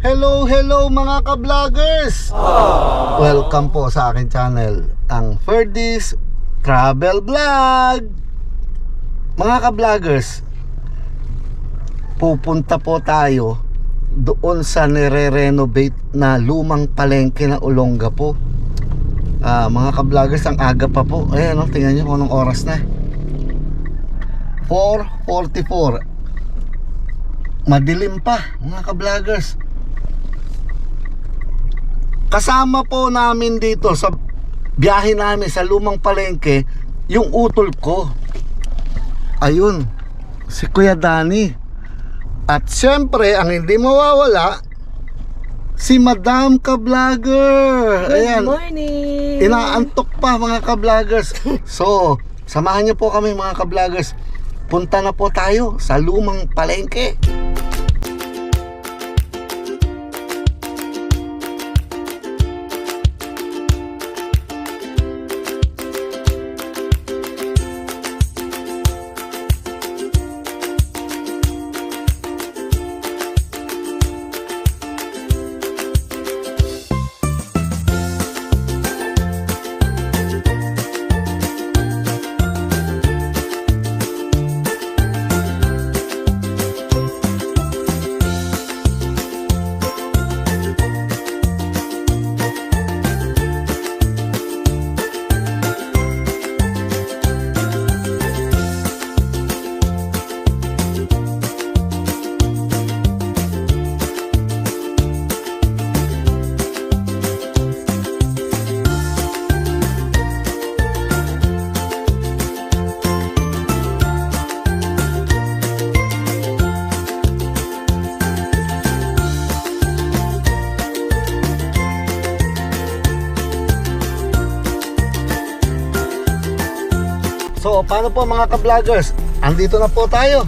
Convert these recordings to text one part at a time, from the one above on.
Hello, hello mga ka-vloggers! Welcome po sa aking channel, ang Ferdy's Travel Vlog. Mga ka-vloggers, pupunta po tayo doon sa nire-renovate na lumang palengke na Olongapo. Mga ka-vloggers, ang aga pa po. Ayan, tingnan nyo kung anong oras na. 4:44. Madilim pa, mga ka-vloggers. Kasama po namin dito sa biyahe namin sa lumang palengke yung utol ko. Ayun, si Kuya Danny. At syempre, ang hindi mawawala, si Madam ka-vlogger. Good morning! Inaantok pa mga ka-vloggers. So, samahan niyo po kami mga ka-vloggers. Punta na po tayo sa lumang palengke. So, paano po mga ka-vloggers? Andito na po tayo.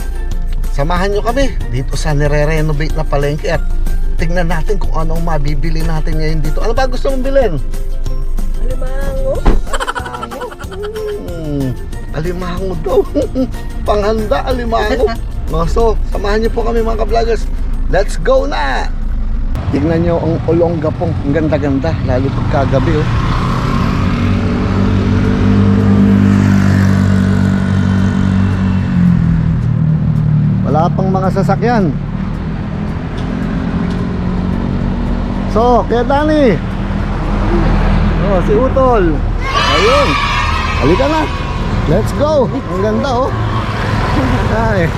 Samahan nyo kami dito sa nire-renovate na palengke at tignan natin kung anong mabibili natin ngayon dito. Ano ba gusto mong bilhin? Alimango? Alimango daw. Panghanda, alimango. No, so, samahan nyo po kami mga ka-vloggers. Let's go na! Tignan nyo ang Olongapo. Ang ganda-ganda, lalo pagkagabi oh. Wala pang mga sasakyan. So, Kuya Danny. Oh, si Utol. Ayun. Halika na. Let's go. Ang ganda oh. Ay.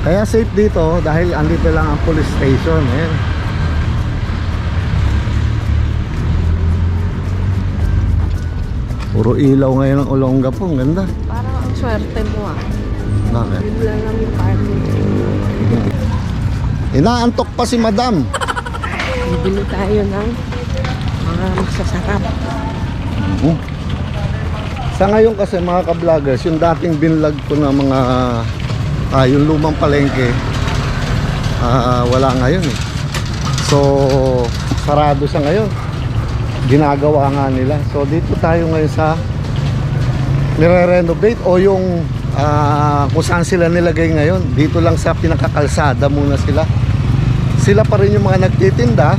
Kaya safe dito dahil andito lang ang police station. Ayan. Puro ilaw ngayon ang Olongapo. Ang ganda. Parang ang swerte mo ah. Bakit? Bigla lang yung parking. Inaantok pa si Madam. Bibili tayo ng mga masasarap. Sa ngayon kasi mga ka-vloggers, yung dating binlog ko na mga yung lumang palengke, wala ngayon eh. So, sarado sa ngayon. Ginagawa nga nila. So, dito tayo ngayon sa nire-renovate o yung kung saan sila nilagay ngayon. Dito lang sa pinakakalsada muna sila. Sila pa rin yung mga nagtitinda,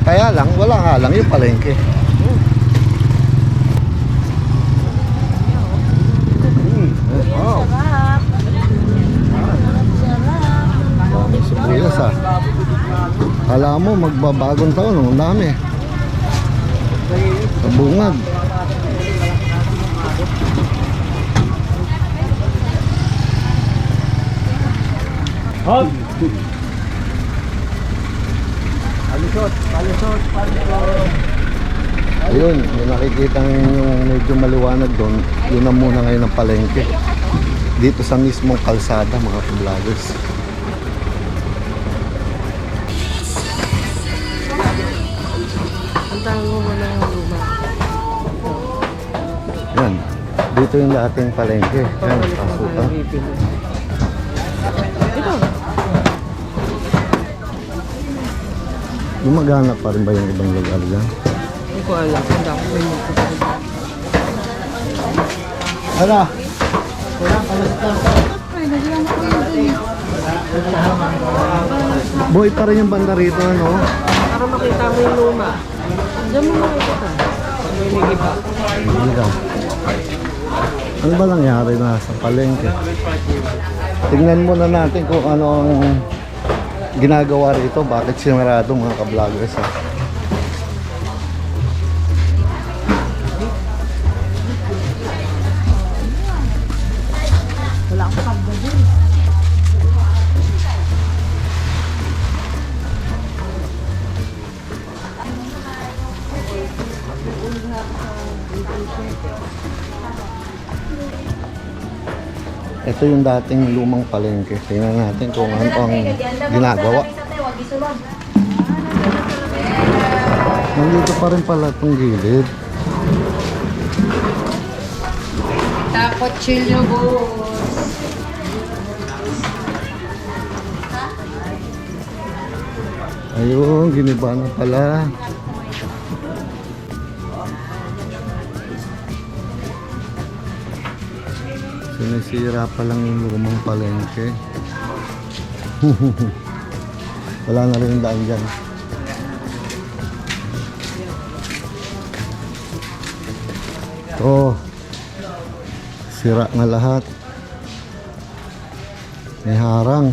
kaya lang wala nga lang yung palengke. Wow. Daming sibuyas ah. Kala mo magbabagong taon, ang dami. Sa bungad. Hop! Palisot, palisot, palisot. Ayun, yung nakikita yung medyo maliwanag doon, yun na muna ngayon ang palengke. Dito sa mismong kalsada mga vloggers. Ang tango mo na yung luma. Yan, dito yung dating palengke. Yan, pasukan. Ito. Gumagana pa rin ba yung ibang lugar dyan? Hindi ko alam. Hindi ako may magpupunta. Ano? Ay, nagyan ako yun. Boy pa rin yung banda rito, ano? Para makita mo yung luma. Diyan mo makikita. Pag may nagiba. Hindi ka. Ano ba nangyari na sa palengke? Tingnan muna natin kung ano ang ginagawa rito. Bakit sinarado mga ka-vloggers, ha? Wala akong pagda dun. Ito yung dating lumang palengke. Tingnan natin kung ano ang ginagawa. Nandito pa rin pala itong gilid. Takot chilyo, boss. Ayun, giniba na pala. Sinisira pa lang yung lumang palengke. Wala na rin yung daan dyan. Ito. Sira na lahat. May harang.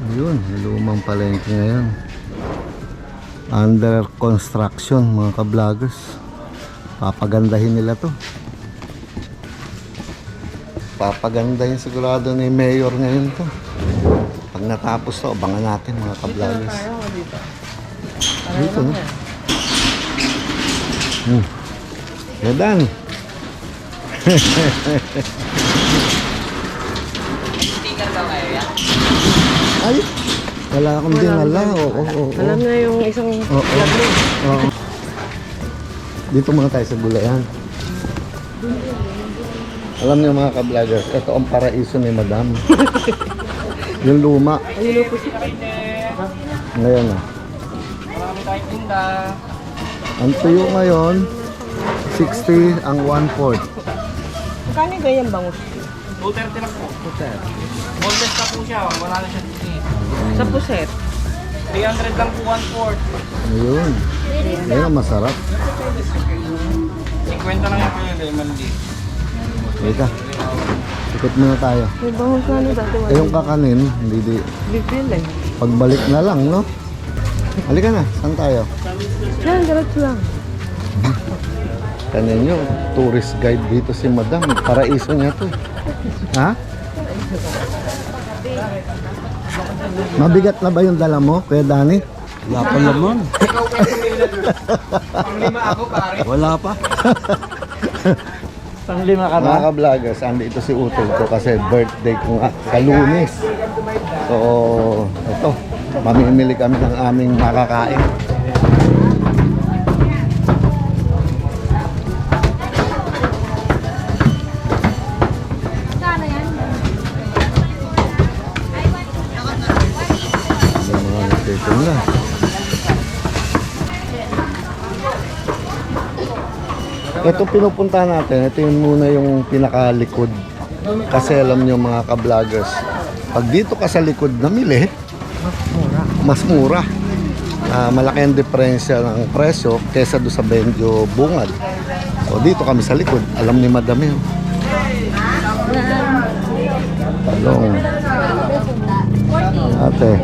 Ayun, yung lumang palengke ngayon. Under construction mga ka-vloggers. Papagandahin nila to. Papagandahin sigurado ni Mayor ngayon to. Pag natapos to, abangan natin mga ka-vloggers. Dito no? Yadan. Ay, wala akong dinala. Oo. Alam na yung isang Oo. Oo. Dito muna tayo sa gulayan. Alam niyo mga ka-vloggers, ito ang paraiso ni Madam. Yung luma. Ngayon na. Marami tayong tinda. Ang tuyo ngayon, 60 ang 1/4. Kano ganyan bangus? 230 lang po. Boneless na po siya. Wala na siya dito. Sa puset. 300 lang po 1/4. Ayun. Ayun ang masarap. 50 lang yung pwede. Mali. Teka. Ikot muna tayo. May bangus na ano dati. Eh yung kakanin, hindi di. Bibili eh. Pagbalik na lang, no? Halika na, saan tayo? Yan, diretso lang. Kanin nyo, tourist guide dito si Madam. Paraiso niya to. Ha? Mabigat na ba yung dala mo, Kuya Danny? Wala pa naman. Panglima ako pare. Wala pa. Panglima ka Mga ka-vloggers, andito si Utol ko kasi birthday ko nga sa Lunes. So, ito, mamimili kami ng aming makakain. Yung mga nagtitinda. Ito pinupunta natin, ito yun muna yung pinakalikod. Kasi alam nyo mga ka-vloggers, pag dito ka sa likod namili, mas mura. Malaki ang diferensya ng presyo kesa doon sa medyo bungad. So dito kami sa likod, alam ni Madam yun. Talong. Ate.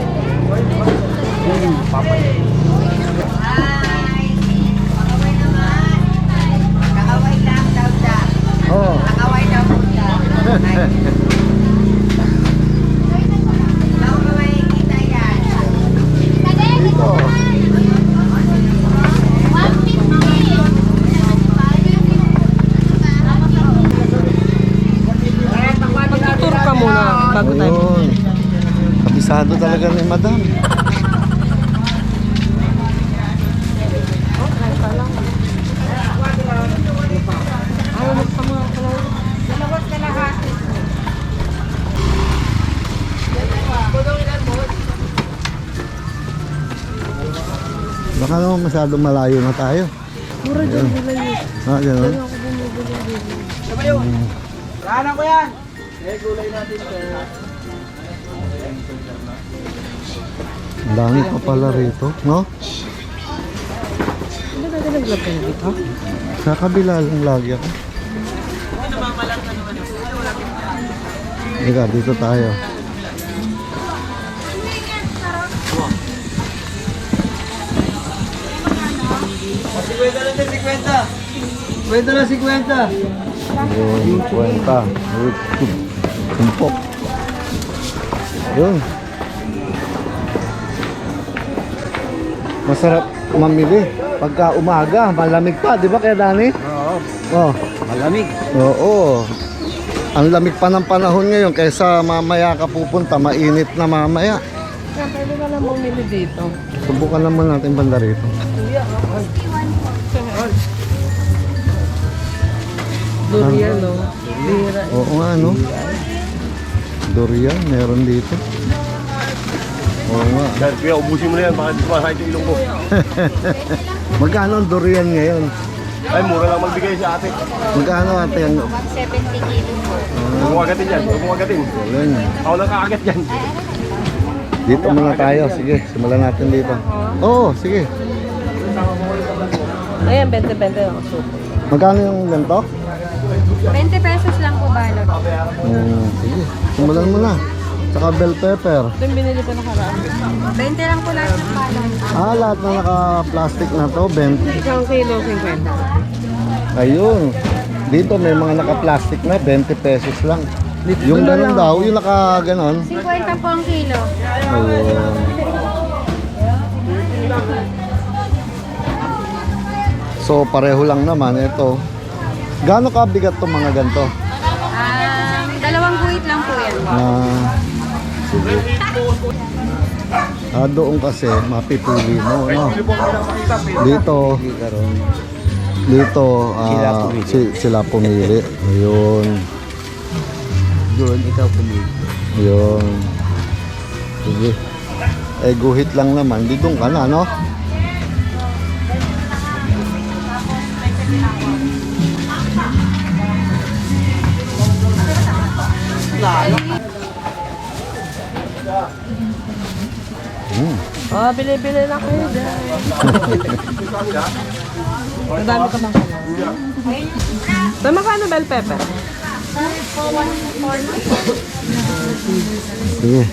Oh. Kakaway daw po siya. Daw mo makikita yan. Dito. Mag-tour ka muna bago tayo. Ayun. Kabisado talaga ni Madam. Okay, ka lang. Ayaw mo sa mga kalay. Dalawat ka lahat. Baka naman masyado malayo na tayo. Mura dyan nila yun. Ah, gano'n? Ako bumibili dito. Lahanan ko yan. Ang dami pa pala rito, no? Hindi natin nag-vlog kayo dito. Sa kabila lang lagi ako. Ika, dito tayo. Kwenta na 50. Yun, kwenta. Tumpok. Yun. Masarap mamili. Pagka umaga, malamig pa, di ba kaya Dani? Oo. Oh. Malamig. Oo. Ang lamig pa ng panahon ngayon kaysa mamaya ka pupunta, mainit na mamaya. Kaya pwede ka lang bumili dito. Subukan naman natin banda rito. Durian, no? Bira. Oo nga, no? Durian, meron dito. Oo nga. Yan, kuya, ubusin mo na yan. Baka di pa kahit yung ilong ko. Magkano ang durian ngayon? Ay, mura lang magbigay sa ate. Magkano ate ang... 170 kilo po. Huwag mong agatin yan. Huwag mong agatin. Yun. Ako lang kakagat yan. Dito muna tayo. Sige, simulan natin dito. Oo, sige. Ayan, 20-20 ang suko. Magkano yung ganito? 20 pesos lang po balot. Sige, simulan mo na. Saka bell pepper. Ito yung binili ko nakaraan. 20 lang po lahat ng balot. Ah, lahat na naka-plastic na to, 20. Isang kilo, 50. Ayun. Dito may mga naka-plastic na, 20 pesos lang. Yung ganun daw, yung naka-ganon. 50 po ang kilo. Ayun. So, pareho lang naman ito. Gaano kabigat to mga ganito? Dalawang guhit lang po yan. Sige. Doon kasi mapipili mo, no? Dito sila pumili. Ayun. Doon, ikaw pumili. Ayun. Sige. Eh, guhit lang naman. Di doon ka na, no? Oh, bili-bili na kayo dyan. Ang dami ka bang kaya? Na magkano bell pepper? Sige.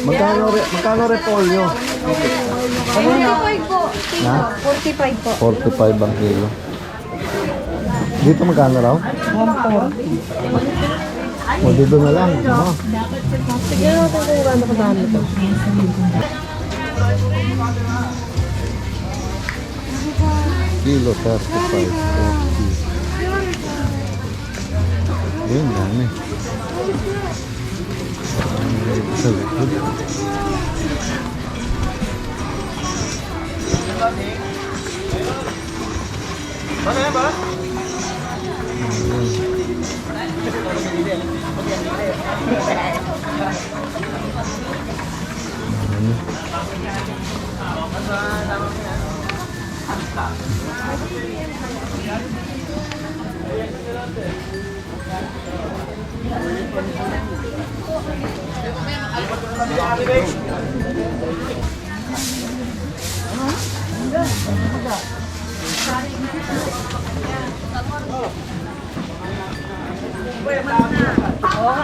Magkano repolyo? 45 po. Ha? 45 po. 45 ang kilo. Dito magkano raw? 140. O dito na lang. No? Sige natin kung gaano kadami ito. Kilo 35. 40. Ayun, dami. Sa likod. Ano yan ba?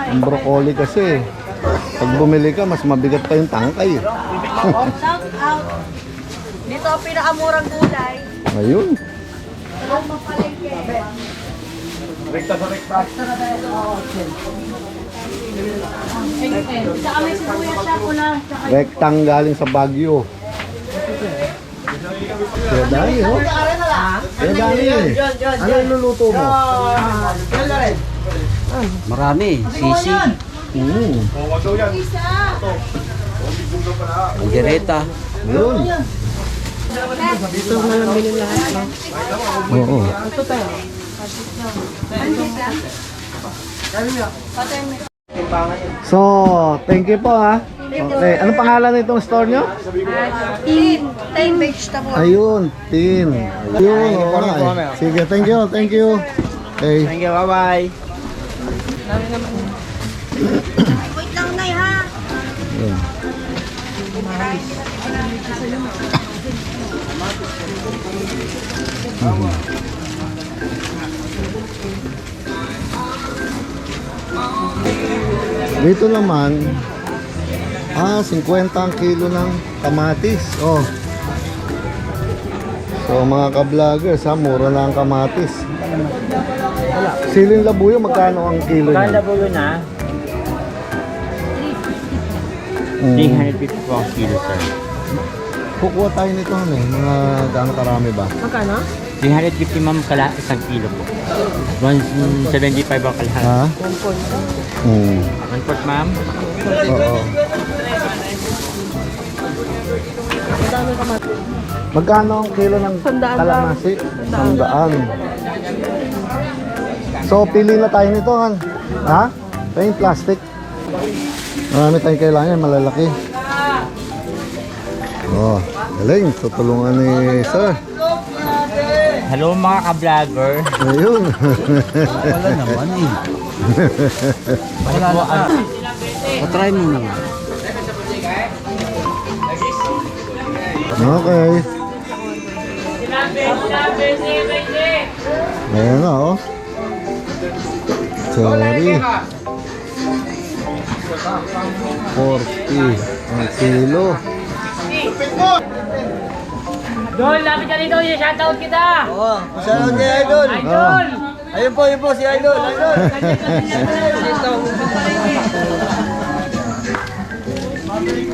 Ang broccoli kasi, pag bumili ka, mas mabigat pa yung tangkay. Shout out. Dito ang pinakamurang gulay. Ayun. Rekta sa rekta. Saka may sibuyas siya po na. Rektang galing sa Baguio. Kaya dami, oh. Kaya dami, eh. Ano yung luluto mo? Marami, sisi, Huwag daw yan. pandereta. Yun. Ito na lang bilhin lahat, no? Oo. Ito tayo. So, thank you po, ha. Okay, anong pangalan nitong store nyo? Tin vegetable. Ayun, tin. Ayun, okay. Sige, thank you, thank you. Okay. Thank you, bye-bye. Wait lang, Nay, ha? Ayun. Dito naman, 50 ang kilo ng kamatis. Oh. So mga ka-vloggers, mura na ang kamatis. Siling labuyo, magkano ang kilo niya? Labuyo na, Mm. 350 po ang kilo, sir. Kukuha tayo nito, mga gaano karami ba? Magkano? 350 ma'am, isang kilo po. 175 ang kalahati. Ha? 1.2. Mm. 1 pot, ma'am. Oo. Magkano ka mat? Magkano ang kilo ng Sandaan kalamasi? lang. 100. So, pili na tayo nito, han. Ha? Ito yung plastic. Marami tayong kailangan, malalaki. Oh, galing. Tutulungan ni sir. Hello mga ka-vlogger. Ayun. Wala naman eh. Wala na. Patry mo na nga. Okay. Ayan na, oh. Sorry. 40 ang kilo. Idol, lapit ka dito, shoutout kita! Oo, shoutout kay Idol. Idol! Ayun po si Idol. Idol.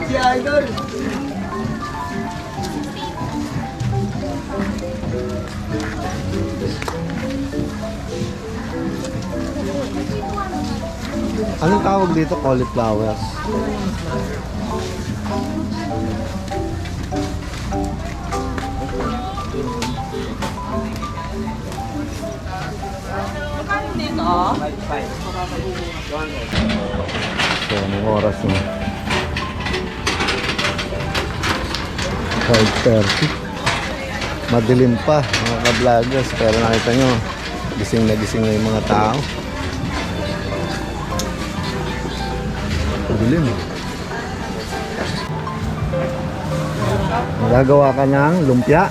Si Idol. Anong tawag dito? Cauliflowers. So, anong oras na? 5:30. Madilim pa, mga ka-vloggers. Pero nakita nyo, gising na yung mga tao. Madilim. Magagawa ka ng lumpia.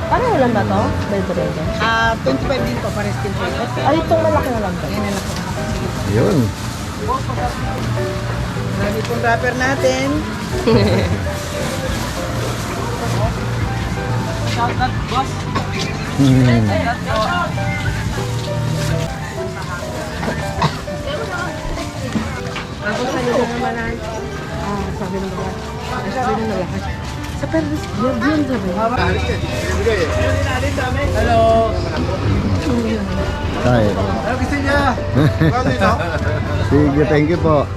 Parang ulan ba to? Belgrade. 25 din po, pares din po. Ay, itong malaki na lang to. Yun. Marami pong wrapper natin. Tapos sa nila naman ang... sabi ng mga... Sabi ng lahat. Sa Pervis, yun sabi. Hello. Tayo. Ano gusto niya? Sige, thank you po.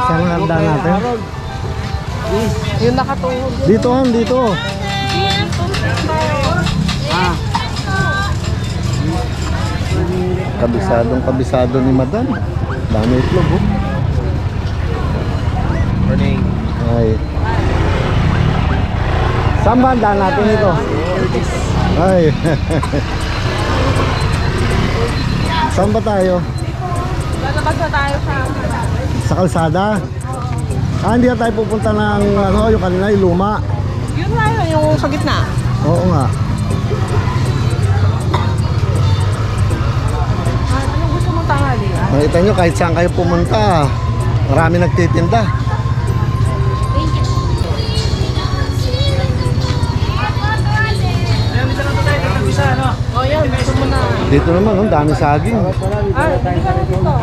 Saan handa natin? Yung nakatuhog. Dito, han, dito. Kabisado ni madam. Dami itlog, oh. Morning. Ay. Saan ba handa natin ito? Ay. Saan ba tayo? Lalabas na tayo sa... Sa kalsada? Hindi na tayo pupunta ng yung kanina, yung luma. Yun nga yun, yung sa gitna. Oo nga. Anong gusto mong tanghali? Nakita nyo, kahit saan kayo pumunta, marami nagtitinda. O yan, gusto mo na. Dito naman, ang dami saging. Ay, hindi ka na dito.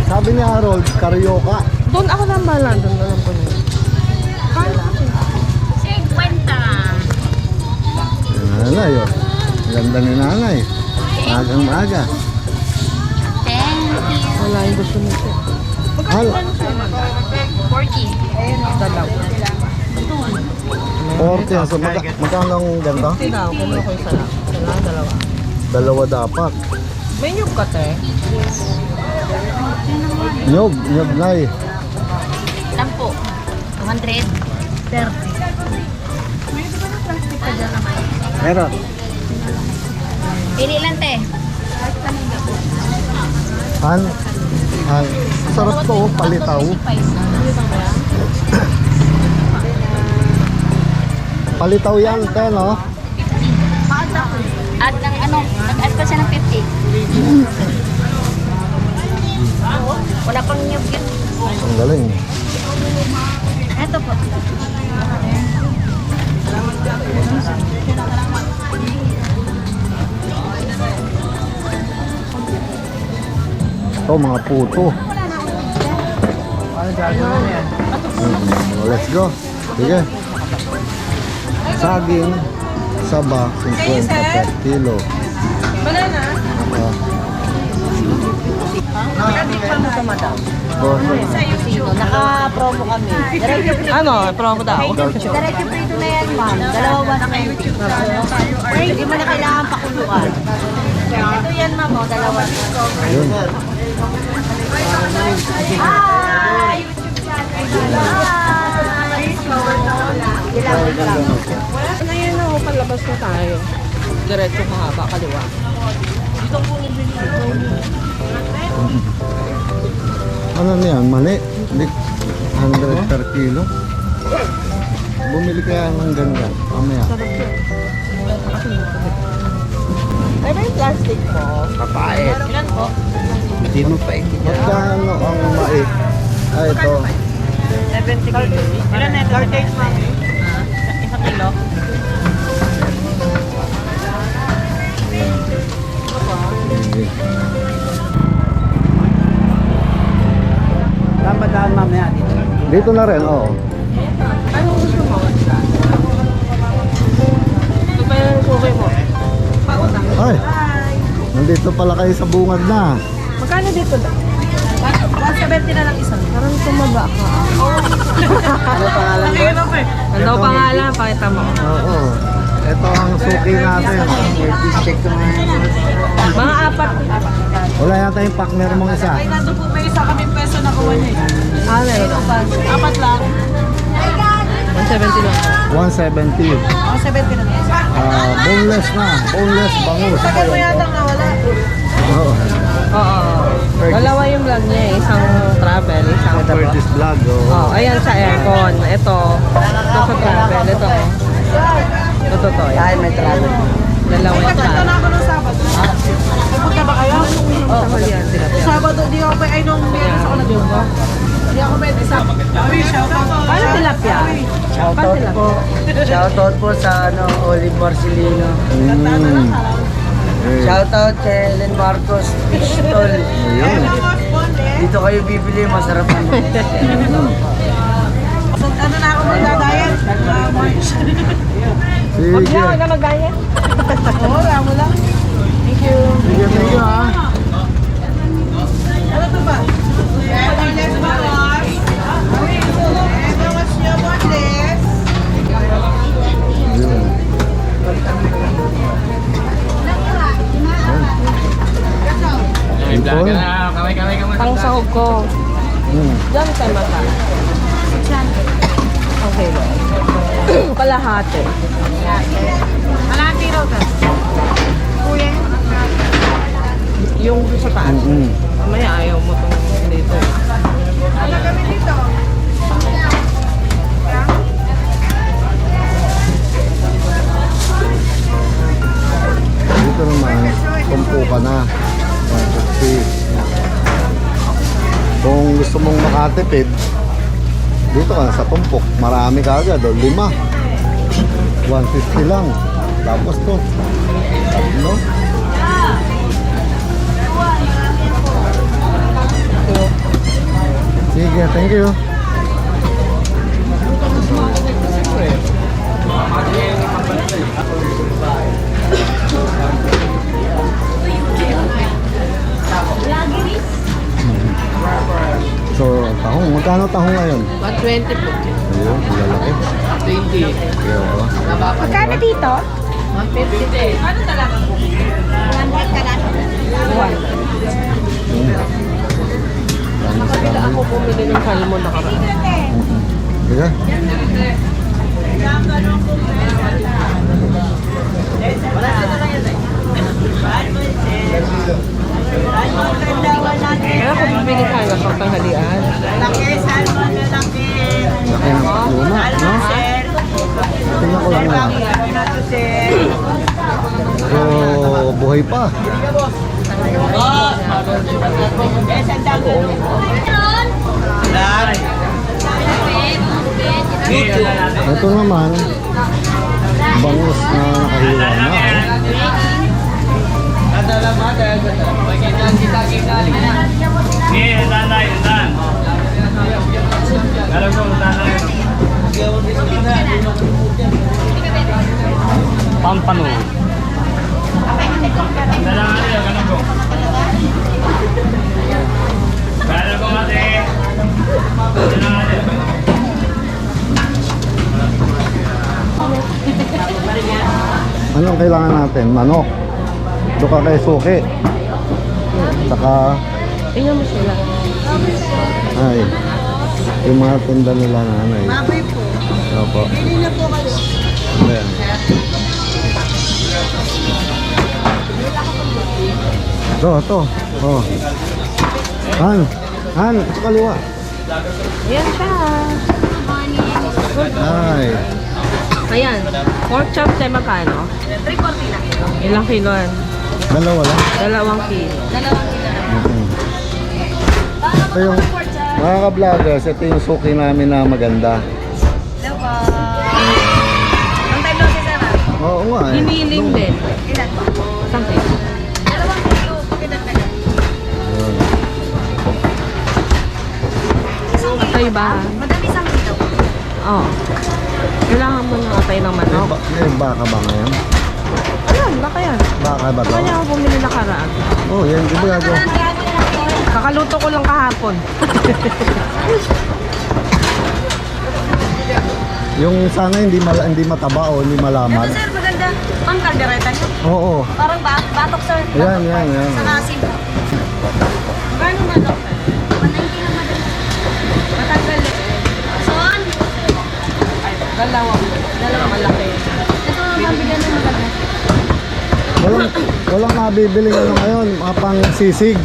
Sabi ni Harold, Carioca. Doon ako nang bahala, doon alam ko na. Nanay, oh. Ganda ni nanay. Magang maaga. Wala yung gusto nito. Hal, Dalaw. 40 ang so magkano ang ganito? Hindi daw, kumuha ko isa lang. Isa lang, dalawa. Dalawa dapat. May nyug ka, te. Nyog na eh. 10 po. 230. Meron. Pili lang, te. Han, sarap to, oh, palitaw. Palitaw yan, te, no? At ng ano, nag-add pa siya ng 50. Wala pang nyug yun. Ang galing. Ito po. Ito, mga puto. Let's go. Sige. Saging, saba, 50 per kilo. Banana? Oh, Naka-promo kami. Ano? Promo daw? Diretso prito na yan, ma'am. Dalawa 190. Hindi mo na kailangan pakuluan. Ito yan, ma'am. O, dalawa. ayun. Hi! Ngayon na, palabas na tayo. Diretso mahaba, kaliwa. Ano na yan? Mali. Hindi. 100 per kilo. Bumili kaya ng ganda. Mamaya. Ay, ba yung plastic mo? Kapait. Ilan po? Hindi mo pa ikikita. Magkano ang mais? Ah, ito. 70 kilo. Ilan na ito? 38, ma'am. Isang kilo? Sige. Saan ba daan mamaya dito? Dito na rin, oo. Ano gusto mo? Ito pa yung suki mo. Pautang. Ay, nandito pala kayo sa bungad na. Magkano dito ba? 170 na lang isang. Parang tumaba ka. Ano pangalan mo? Ano daw pangalan? Pakita mo. Oo. Ito ang suki natin. Check ko nga. Mga apat. Wala yata yung partner mong isa. Nandun po may isa kami peso na kuha niya. Ah, meron. Apat lang. 170 lang. 170. 170 na lang. Boneless na. Boneless bangus. Tagal mo yata nawala. Oo. Oo. Dalawa yung vlog niya eh. Isang travel, isang For this vlog. Oo. Oh, ayan sa aircon. Ito sa travel. Ito to. Ay, may travel. Dalawa yung travel. ako ng Sabado. Pupunta ba kayo? Oh, yan sila. Sabado, di ako pa, ay nung biyernes ako nag-yoga. Hindi ako pwede sa... Paano tilapia? Shoutout po. Shoutout po sa Olive Marcelino. Shoutout kay Ellen Marcos Fish Stall. Ayun. Dito kayo bibili, masarap ang Ano na ako magdadayan? March. Huwag Sige. na mag-diet. Oo, wala mo lang. Thank you. Sige, thank you ha. Ano to ba? Boneless ba, Ross? Ito, what's your boneless? Ayun. May vlogger na. Kamay-kamay ka muna. Pang sahog ko. Diyan kay Mata. Okay. Kalahati. Malati raw ka. Kuya. Yung sa taas. Mamaya ayaw mo itong dito. Ano kami dito? Dito naman, tumpo ka na. 150. Kung gusto mong makatipid, dito ka na sa tumpok. Marami ka agad, 5. 150 lang. Tapos to. No? Sige, thank you. So, tahong. Magkano tahong ngayon? 120 po. Ayun, ang lalaki. 20. Ayun. Magkano dito? 150. Ano talaga po? 100 ka lang? Nakabila ako bumili ng salmon na karaan. Sige. Kaya ako bumili tayo ng pangtanghalian. Laki ng luna, no? Tingnan ko lang na. So, buhay pa. Ito naman, bangus na nakahiwa na. Sige, tanay, tan. Kalau ko tanay. Pampano. Dalang ali, ganun ko. Kalau ko mati. Dalang ali. Anong kailangan natin? Manok. Duka kay suki. Saka, Tingnan mo sila. ay, yung mga tinda nila na ano eh. Mabay po. Opo. Pili na po kayo. Ayan. Ito. Oh. Han, sa kaliwa. Ayan siya. Ay, Ayan. Pork chop tayo magkano? 340 lang. Ilang kilo yan? dalawa lang. 2 kilo. Ito yung, mga ka-vloggers, ito yung suki namin na maganda. Dalawa. Ang time lang si Sir, ah. Oo nga eh. Hiniling din. Ilan po? Isang kilo. 2 kilo. Pakidagdagan. Ayun. Kayo ba? Madami 1 kilo. Oo. Kailangan mo na tayo ng manok. May baka ba ngayon? Ayan, baka yan. Baka ba to? Kanya ako bumili na karaan. Oh, yan. Di ba gago? Kakaluto ko lang kahapon. Yung sana hindi mataba o hindi malamad. Ito, Sir, maganda. Pang kaldereta niyo. Oo. Parang batok, Sir. Yan. Sa asin. Magkano manok? 190 lang madali. Matagal eh. Son? Dalawa malaki. Ito, mabigyan ng maganda. Walang nabibili ano ngayon, mga pang sisig.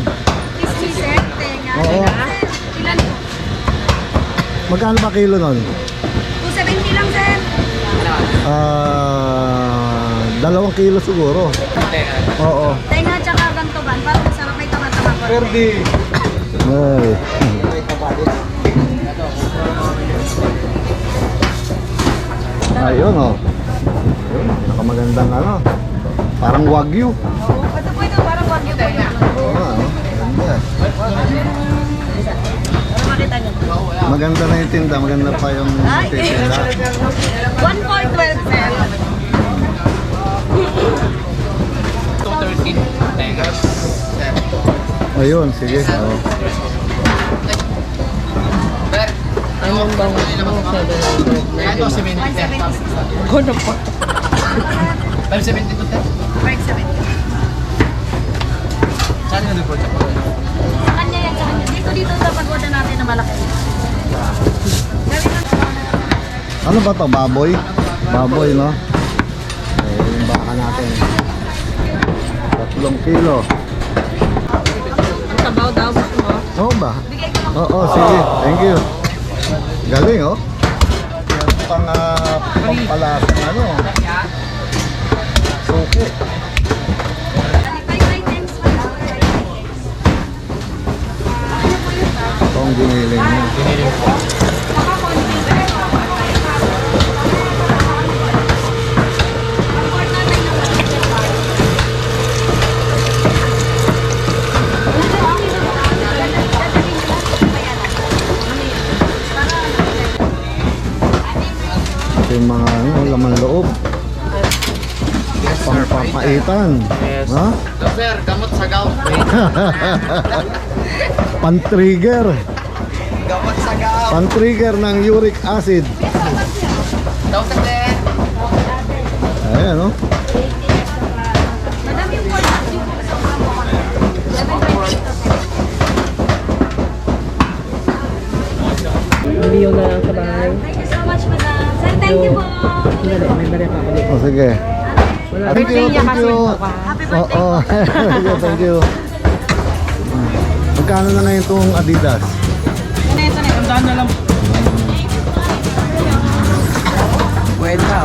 Crispy, Sir. Tenga. Oo. Ilan po? Magkano ba kilo nun? 270 lang, Sir. 2 kilo siguro. Oo. Tenga tsaka gantuban. Parang masarap may tama-tama po. Ay. Ayun oh. Ayun, nakamagandang ano. Parang wagyu. Ito po ito, parang wagyu po yun. Oo nga, oh. Ganda. Para makita niyo. Maganda na yung tinda, maganda pa yung Ay, titinda. 1.12, Sir. 213. Tengas. Ayun, sige. Oh. Anong bang 700? Kaya ito, 70. 176. Kono pa. 570 to 10. 570. Saan yung report ako? Sa kanya yan, sa kanya. Dito sa pag-order natin na malaki. Gawin lang. Ano ba to? Baboy? Baboy, no? Eh, yung baka natin. 3 kilo. Ang sabaw daw gusto mo? Oo ba? Bigay ko lang. Oo, sige. Thank you. Galing, oh. Pampalasang ano. Suki. Ito ang giniling mo. Ito yung mga ano, laman loob. Pangpapaitan. Yes. Ha? Sir, gamot sa gout. Pan-trigger. Gamot sa gaw. Pan-trigger ng uric acid. Daw sa din. Ayan, no? Madam, yung pork yung sa mo ko. 7.20. Bili na lang sa bahay. Thank you so much, madam. Sir, thank you po. Dali, may bali pa ako dito. O, sige. Wala. Thank Birthday you, niya thank kasi you. bukas. Happy birthday Oo. Thank you. Magkano na ngayon itong Adidas? Kwenta.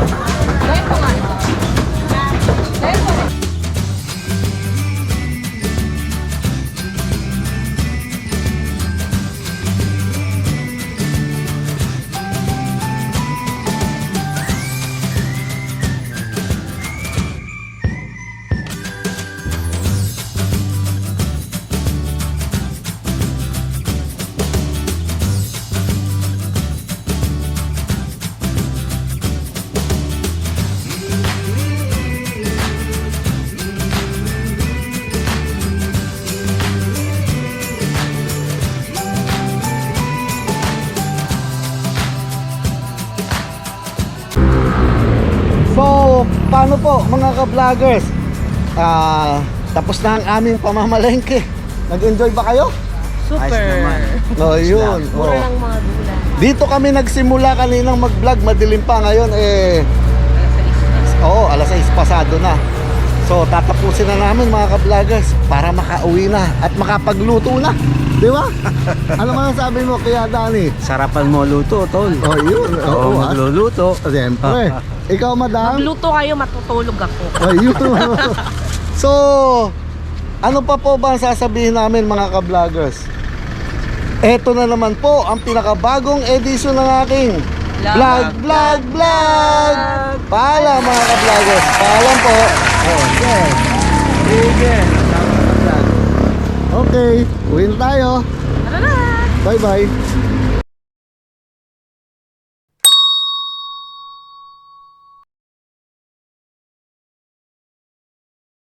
So, paano po mga ka-vloggers? Tapos na ang aming pamamalengke. Nag-enjoy ba kayo? Super. No, yun. Mura Oh. lang mga gulay. Dito kami nagsimula kaninang mag-vlog, madilim pa ngayon Oo, alas 6 pasado na. So tatapusin na namin mga ka-vloggers para makauwi na at makapagluto na. Di ba? Ano man ang sabi mo kaya Dani? Sarapan mo luto, tol. Oh, yun. Oo, magluluto. Siyempre. Ikaw, madam? Magluto kayo, matutulog ako. Ayun. So, ano pa po ba ang sasabihin namin mga ka-vloggers? Eto na naman po ang pinakabagong edisyon ng aking vlog. Paalam mga ka-vloggers. Paalam po. Okay. Sige. Okay, uwi na tayo. Bye-bye.